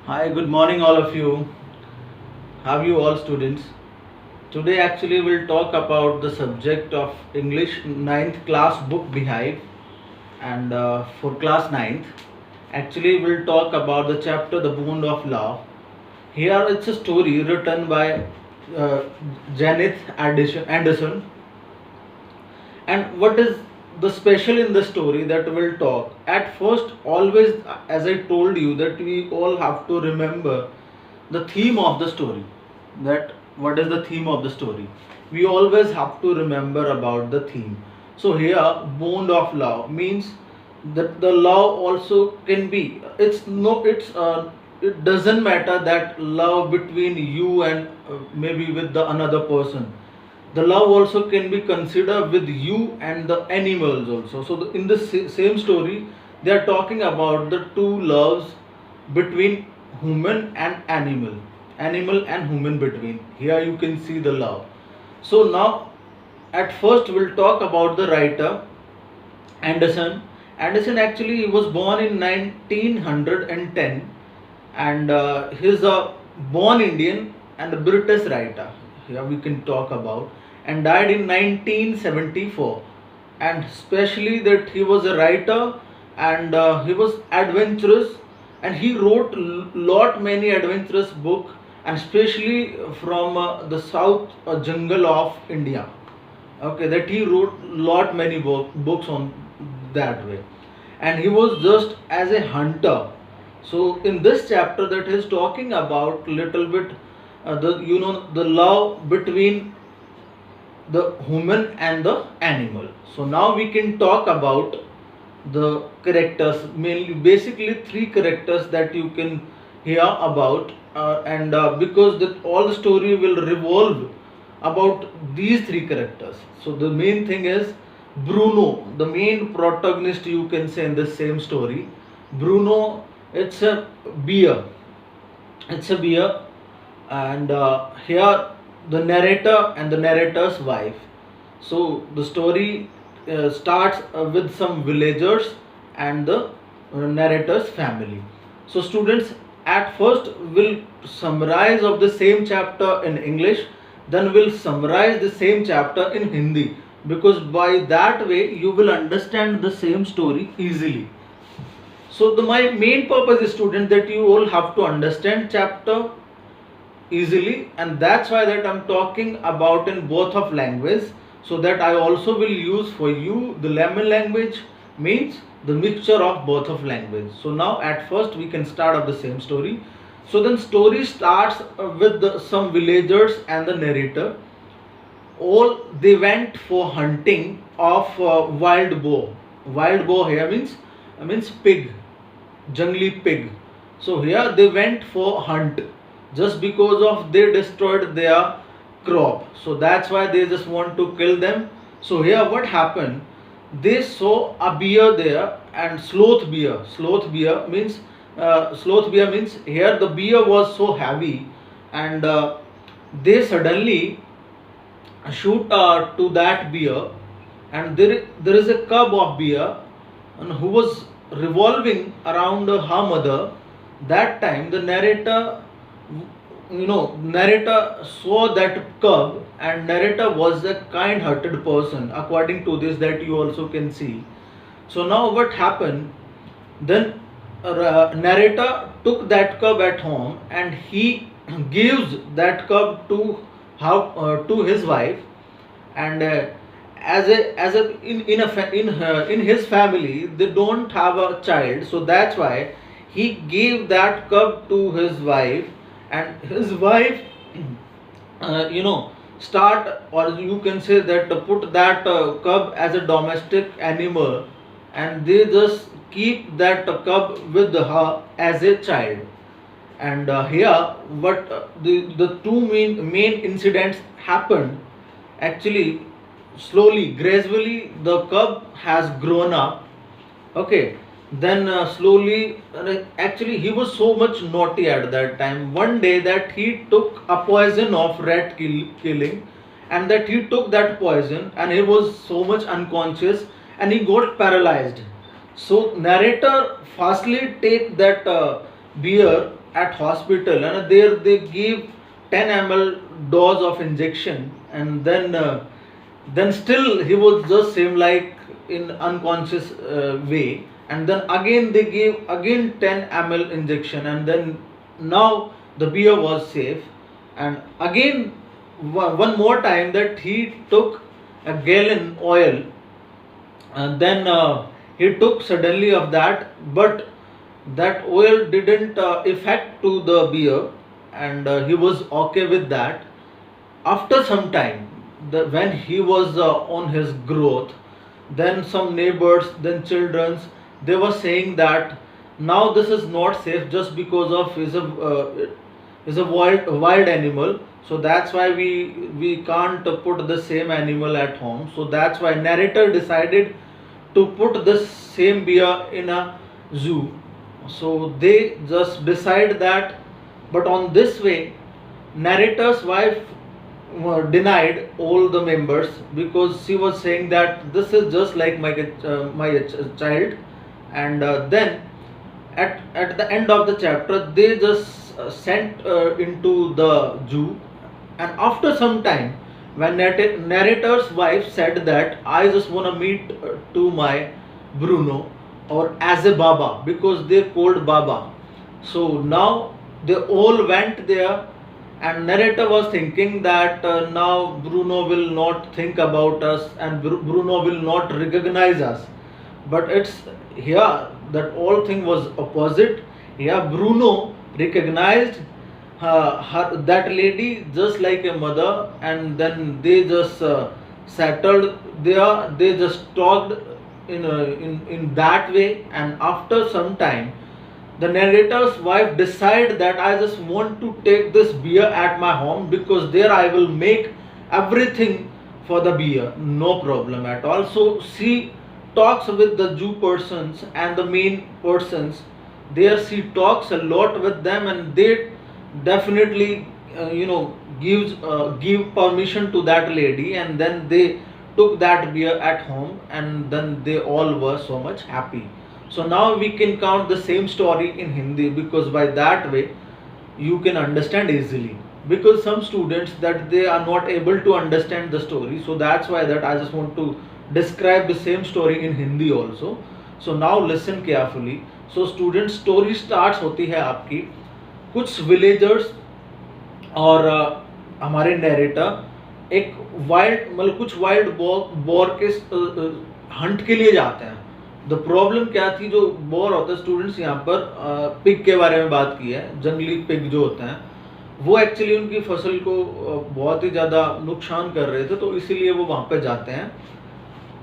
Hi, good morning, all of you. How are you all, students? Today, actually, we'll talk about the subject of English ninth class book Beehive, and for class ninth, actually, we'll talk about the chapter The Boon of Love. Here, it's a story written by uh, Janet Anderson. And what is the special in the story that we'll talk? At first, always, as I told you, that we all have to remember the theme of the story. That what is the theme of the story? We always have to remember about the theme. So here, bond of love means that the love also can be. It doesn't matter that love between you and maybe with the another person. The love also can be considered with you and the animals also. So in the same story, they are talking about the two loves between human and animal and human between. Here you can see the love. So now, at first, we'll talk about the writer Anderson. Anderson actually was born in 1910, and he's a born Indian and a British writer. Here we can talk about, and died in 1974. And especially that he was a writer, and he was adventurous, and he wrote lot many adventurous book, and especially from the south jungle of India. Okay, that he wrote lot many books on that way, and he was just as a hunter. So in this chapter, that is talking about little bit the love between the human and the animal. So now we can talk about the characters, mainly basically three characters that you can hear about, and because all the story will revolve about these three characters. So the main thing is Bruno, the main protagonist, you can say, in the same story. Bruno, it's a beer. It's a beer, and here the narrator and the narrator's wife. So the story starts with some villagers and the narrator's family. So students, at first will summarize of the same chapter in English, then will summarize the same chapter in Hindi, because by that way you will understand the same story easily. So the my main purpose is, student, that you all have to understand chapter easily, and that's why that I'm talking about in both of language, so that I also will use for you the lemon language, means the mixture of both of language. So now at first we can start of the same story. So then story starts with some villagers and the narrator. All they went for hunting of wild boar. Wild boar here means pig, jungly pig. So here they went for hunt, just because of they destroyed their crop. So that's why they just want to kill them. So here what happened? They saw a bear there, and sloth bear means here the bear was so heavy, and they suddenly shoot to that bear, and there is a cub of bear, and who was revolving around her mother. That time the narrator saw that cub, and narrator was a kind hearted person, according to this that you also can see. So now what happened? Then narrator took that cub at home, and he gives that cub to his wife, and as a in his family they don't have a child, so that's why he gave that cub to his wife, and his wife start, or you can say that put that cub as a domestic animal, and they just keep that cub with her as a child. And here what the two main incidents happened. Actually, slowly, gradually, the cub has grown up. Okay, then slowly, actually, he was so much naughty at that time. One day, that he took a poison of killing, and that he took that poison, and he was so much unconscious, and he got paralyzed. So narrator fastly take that beer at hospital, and there they gave 10 ml dose of injection, and then still he was just same like in unconscious way, and then again they gave again 10 ml injection, and then now the beer was safe. And again one more time that he took a gallon oil, and then he took suddenly of that, but that oil didn't affect to the beer, and he was okay with that. After some time, when he was on his growth, then some neighbors, then childrens, they were saying that now this is not safe just because of is a wild animal, so that's why we can't put the same animal at home. So that's why narrator decided to put this same bear in a zoo. So they just decide that, but on this way narrator's wife denied all the members, because she was saying that this is just like my child. And then at the end of the chapter they just sent into the zoo. And after some time, when narrator's wife said that I just want to meet to my Bruno, or as a Baba, because they called Baba. So now they all went there, and narrator was thinking that now Bruno will not think about us, and Bruno will not recognize us. But it's here that all thing was opposite. Here Bruno recognized that lady just like a mother, and then they just settled there. They just talked in that way. And after some time, the narrator's wife decided that I just want to take this beer at my home, because there I will make everything for the beer, no problem at all. So she talks with the Jew persons and the main persons. There she talks a lot with them, and they definitely give permission to that lady, and then they took that beer at home, and then they all were so much happy. So now we can count the same story in Hindi, because by that way you can understand easily. Because some students that they are not able to understand the story, so that's why that I just want to describe the same story in Hindi also. So now listen carefully. So students, story starts होती है आपकी, कुछ villagers और हमारे narrator एक wild मतलब कुछ wild boar के हंट के लिए जाते हैं. द प्रॉब्लम क्या थी, जो बोर होता है, स्टूडेंट्स यहाँ पर पिग के बारे में बात की है. जंगली पिग जो होते हैं वो एक्चुअली उनकी फसल को बहुत ही ज़्यादा नुकसान कर रहे थे, तो इसीलिए वो वहाँ पे जाते हैं.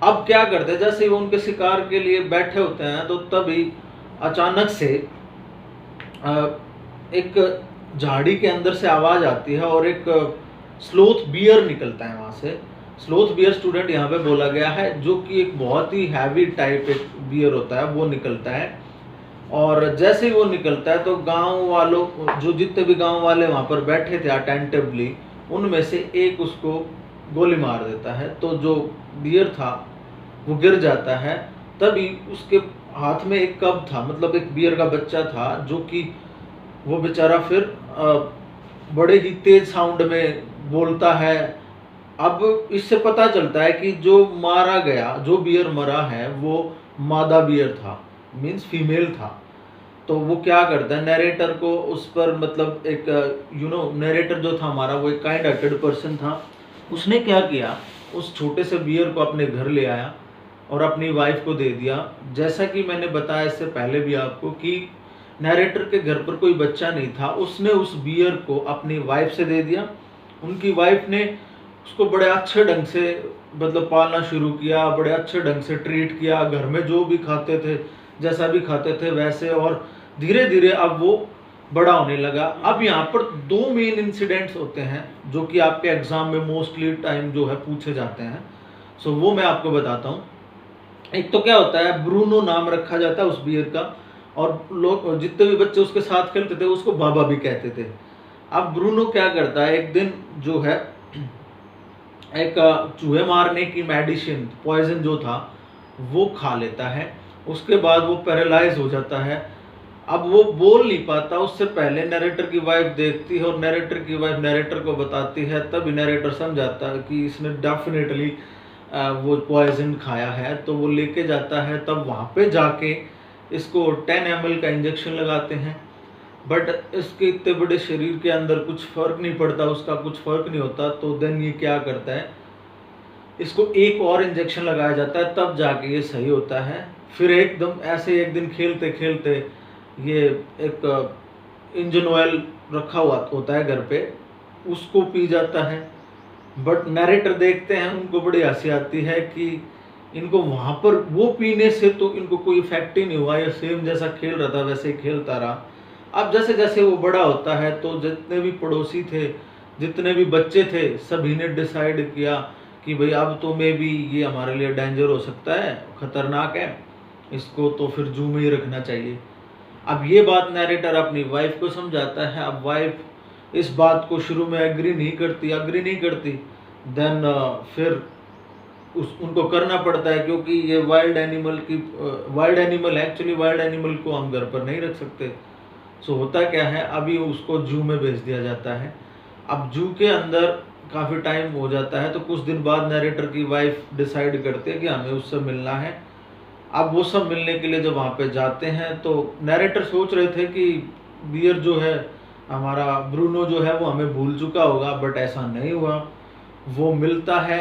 अब क्या करते हैं, जैसे वो उनके शिकार के लिए बैठे होते हैं, तो तभी अचानक से एक झाड़ी के अंदर से आवाज़ आती है, और एक स्लोथ बियर निकलता है वहाँ से. स्लोथ बियर स्टूडेंट यहाँ पे बोला गया है, जो कि एक बहुत ही हैवी टाइप एक बियर होता है, वो निकलता है. और जैसे ही वो निकलता है तो गांव वालों, जो जितने भी गांव वाले वहाँ पर बैठे थे अटेंटिवली, उनमें से एक उसको गोली मार देता है. तो जो बियर था वो गिर जाता है. तभी उसके हाथ में एक कब था, मतलब एक बियर का बच्चा था, जो कि वो बेचारा फिर बड़े ही तेज साउंड में बोलता है. अब इससे पता चलता है कि जो मारा गया, जो बियर मरा है, वो मादा बियर था, मीन्स फीमेल था. तो वो क्या करता है, नरेटर को उस पर मतलब एक नरेटर जो था हमारा, वो एक काइंड हार्टेड पर्सन था. उसने क्या किया, उस छोटे से बियर को अपने घर ले आया और अपनी वाइफ को दे दिया. जैसा कि मैंने बताया इससे पहले भी आपको कि नरेटर के घर पर कोई बच्चा नहीं था, उसने उस बियर को अपनी वाइफ से दे दिया. उनकी वाइफ ने उसको बड़े अच्छे ढंग से मतलब पालना शुरू किया, बड़े अच्छे ढंग से ट्रीट किया. घर में जो भी खाते थे, जैसा भी खाते थे वैसे, और धीरे धीरे अब वो बड़ा होने लगा. अब यहाँ पर दो मेन इंसिडेंट्स होते हैं जो कि आपके एग्जाम में मोस्टली टाइम जो है पूछे जाते हैं. सो वो मैं आपको बताता हूँ. एक तो क्या होता है, ब्रूनो नाम रखा जाता है उस बियर का, और लोग जितने भी बच्चे उसके साथ खेलते थे उसको बाबा भी कहते थे. अब ब्रूनो क्या करता है, एक दिन जो है एक चूहे मारने की मेडिसिन, पॉइजन जो था वो खा लेता है. उसके बाद वो पैरालाइज हो जाता है. अब वो बोल नहीं पाता, उससे पहले नरेटर की वाइफ देखती है और नरेटर की वाइफ नरेटर को बताती है, तभी नरेटर समझाता है कि इसने डेफिनेटली वो पॉइजन खाया है। तो वो लेके जाता है, तब वहाँ पे जाके इसको 10 ml का इंजेक्शन लगाते हैं। बट इसके इतने बड़े शरीर के अंदर कुछ फ़र्क नहीं पड़ता, उसका कुछ फ़र्क नहीं होता। तो देन ये क्या करता है, इसको एक और इंजेक्शन लगाया जाता है, तब जाके ये सही होता है। फिर एकदम ऐसे एक दिन खेलते खेलते ये एक इंजन ऑयल रखा हुआ होता है घर पे, उसको पी जाता है। बट नरेटर देखते हैं, उनको बड़ी हंसी आती है कि इनको वहाँ पर वो पीने से तो इनको कोई इफेक्ट ही नहीं हुआ, ये सेम जैसा खेल रहा था वैसे ही खेलता रहा। अब जैसे जैसे वो बड़ा होता है तो जितने भी पड़ोसी थे, जितने भी बच्चे थे, सभी ने डिसाइड किया कि भाई अब तो मे बी ये हमारे लिए डेंजर हो सकता है, खतरनाक है, इसको तो फिर जू में ही रखना चाहिए। अब ये बात नरेटर अपनी वाइफ को समझाता है। अब वाइफ इस बात को शुरू में एग्री नहीं करती। देन फिर उनको करना पड़ता है, क्योंकि ये wild animal actually wild animal को हम घर पर नहीं रख सकते। सो होता क्या है, अभी उसको जू में भेज दिया जाता है। अब जू के अंदर काफ़ी टाइम हो जाता है, तो कुछ दिन बाद नरेटर की वाइफ डिसाइड करते हैं कि हमें उससे मिलना है। अब वो सब मिलने के लिए जब वहाँ पे जाते हैं तो नरेटर सोच रहे थे कि बियर जो है, हमारा ब्रूनो जो है वो हमें भूल चुका होगा, बट ऐसा नहीं हुआ। वो मिलता है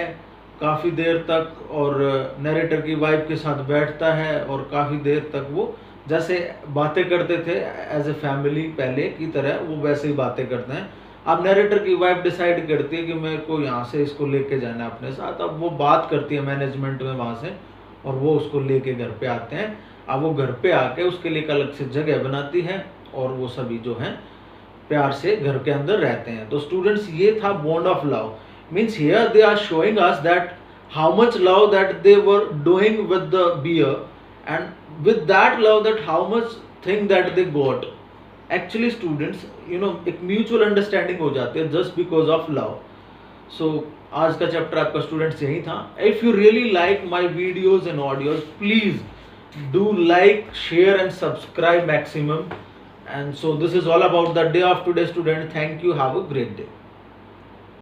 काफ़ी देर तक और नरेटर की वाइफ के साथ बैठता है और काफ़ी देर तक वो जैसे बातें करते थे एज ए फैमिली पहले की तरह, वो वैसे ही बातें करते हैं। अब नरेटर की वाइफ डिसाइड करती है कि मेरे को यहाँ से इसको लेके जाना है अपने साथ। अब वो बात करती है मैनेजमेंट में वहाँ से, और वो उसको लेके घर पे आते हैं। अब वो घर पे आके उसके लिए एक अलग से जगह बनाती है और वो सभी जो हैं प्यार से घर के अंदर रहते हैं। तो स्टूडेंट्स, ये था bond of love. Means here they are showing us that how much love that they were doing with the beer, and with that love that how much thing that they got, actually students, एक mutual understanding हो जाती है just because of love. सो आज का chapter आपका students यही था। If you really like my videos and audios, please do like, share and subscribe maximum. And so this is all about the day of today, student. Thank you. Have a great day.